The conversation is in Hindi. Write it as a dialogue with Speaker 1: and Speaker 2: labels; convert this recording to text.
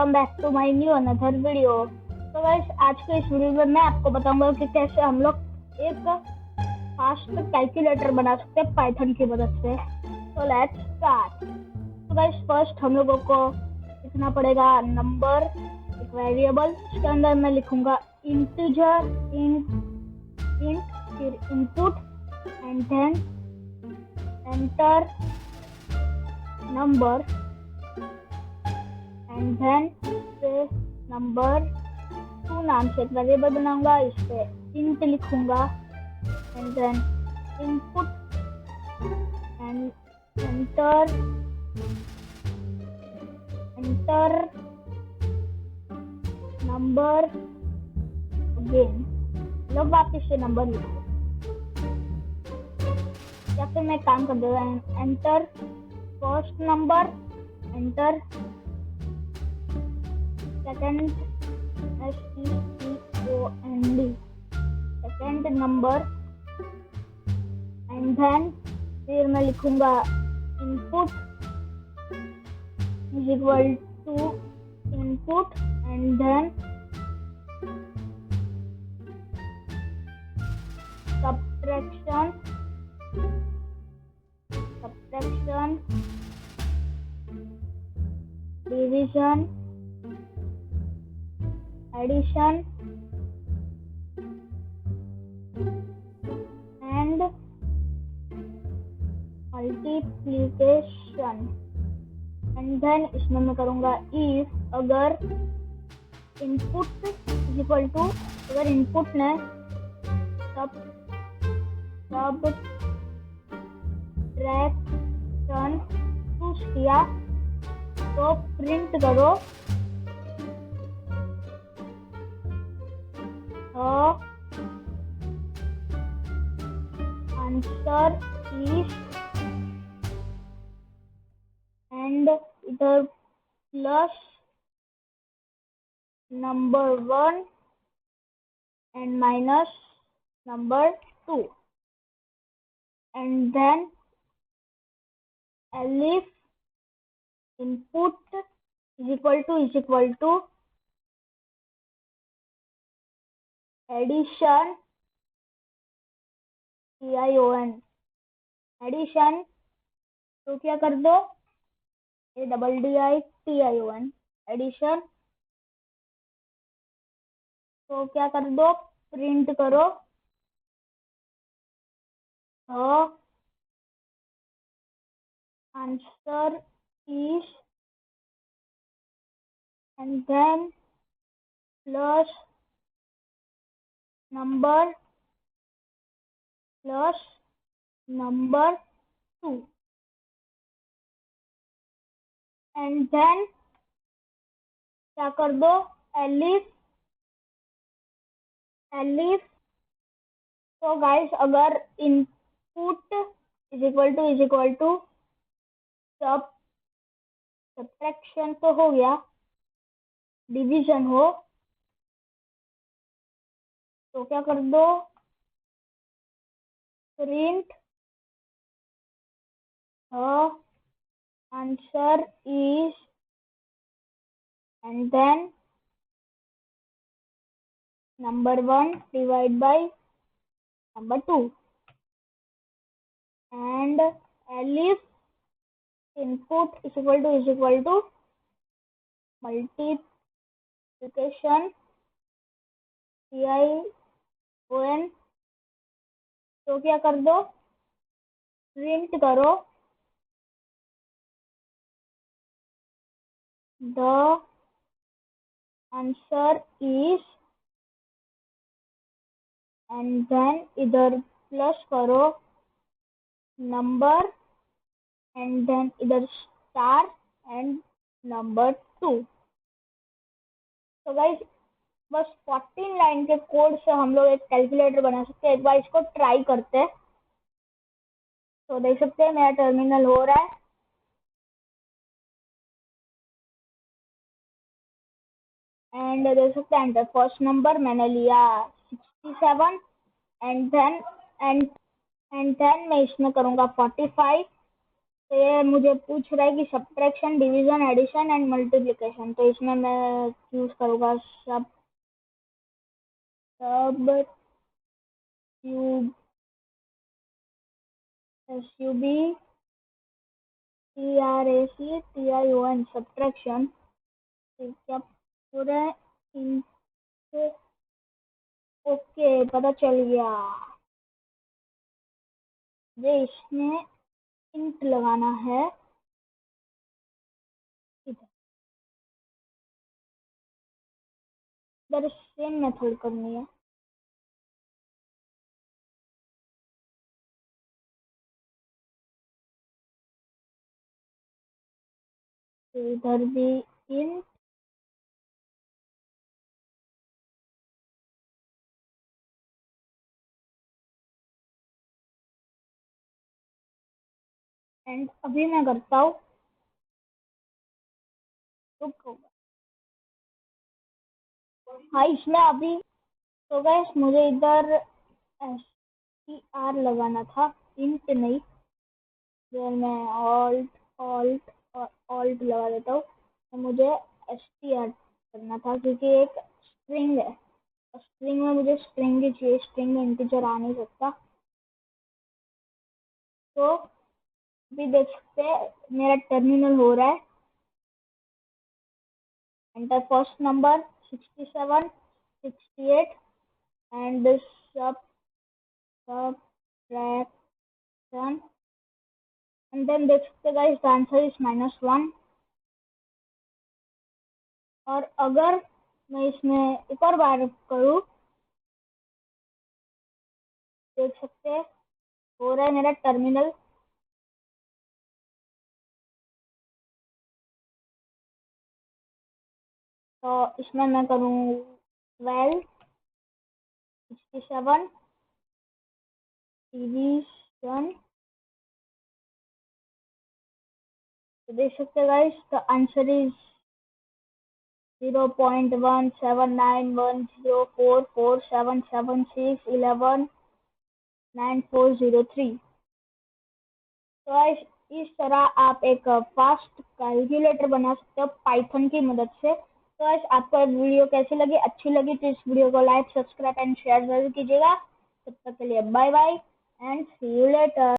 Speaker 1: Welcome back to my new another video. तो गाइस आज के इस वीडियो में मैं आपको बताऊंगा कि कैसे हम लोग एक फास्ट कैलकुलेटर बना सकते हैं पाइथन की मदद से। तो लेट्स स्टार्ट। तो गाइस फर्स्ट हम लोगों को लिखना पड़ेगा नंबर, एक वेरिएबल। इसके अंदर मैं लिखूंगा इंटीजर, इंट, फिर input and then enter number and then number 2 नाम से एक वेरिएबल बनाऊंगा, इस पे इंट लिखूंगा and then input and enter number again. लोग वापिस से नंबर लिखो या फिर मैं काम कर देगा enter first number, enter second SECOND second number and then फिर मैं लिखूंगा input is equal to input and then subtraction division addition and multiplication and then इसमें मैं करूंगा इफ अगर इनपुट इज इक्वल टू, अगर इनपुट ने सब्ट्रैक्शन चूज किया तो प्रिंट करो आंसर इज एंड इधर plus number 1 and minus number 2 and then elif input is equal to addition TION addition, तो क्या कर दो ADDITION एडिशन, तो क्या कर दो प्रिंट करो answer is and then plus number 2 and then क्या कर दो एलिफ। तो गाइस अगर input is equal to subtraction तो हो गया, डिवीजन हो तो क्या कर दो print answer is and then number 1 divide by number 2 and elif input is equal to multiplication TION, तो क्या कर दो प्रिंट करो the answer is and then इधर प्लस करो नंबर एंड देन इधर स्टार एंड नंबर 2। तो गाइस बस 14 लाइन के कोड से हम लोग एक कैलकुलेटर बना सकते हैं। एक बार इसको ट्राई करते हैं। तो देख सकते हैं मेरा टर्मिनल हो रहा है एंड देख सकते हैं एंटर फर्स्ट नंबर मैंने लिया 67 एंड देन मैं इसमें करूंगा 45 तो ये मुझे पूछ रहा है कि subtraction, division, addition and multiplication. तो इसमें मैं चूज करूंगा सब ट्यूब SUB TRACTION सब्ट्रैक्शन। ठीक है, पूरे इनसे ओके पता चल गया। ये इसमें इंट लगाना है इधर, सेम मेथड करनी है। तो इधर भी इंट एंड अभी मैं करता हूँ रुको। हाँ इसमें अभी तो गैस मुझे इधर STR लगाना था, इंट नहीं। फिर मैं ऑल्ट और ऑल्ट लगा देता हूँ। तो मुझे STR करना था क्योंकि एक स्ट्रिंग है, स्ट्रिंग में मुझे स्ट्रिंग ही चाहिए, स्ट्रिंग में इंटीजर आ नहीं सकता। तो अभी देख सकते हैं मेरा टर्मिनल हो रहा है। Enter first number 67 68 and subtraction and then देख सकते गाइस द आंसर इज -1। और अगर मैं इसमें एक और बार करूँ, देख सकते हैं हो रहा है मेरा टर्मिनल। तो इसमें मैं करूँ 12 67 डिवीजन। तो देख सकते हैं गाइस द आंसर इज 0.17910447766119403। तो इस तरह आप एक फास्ट कैलकुलेटर बना सकते हो पाइथन की मदद से। तो आपको वीडियो कैसी लगी, अच्छी लगी तो इस वीडियो को लाइक, सब्सक्राइब एंड शेयर जरूर कीजिएगा। तब तक के लिए bye bye and see you letter.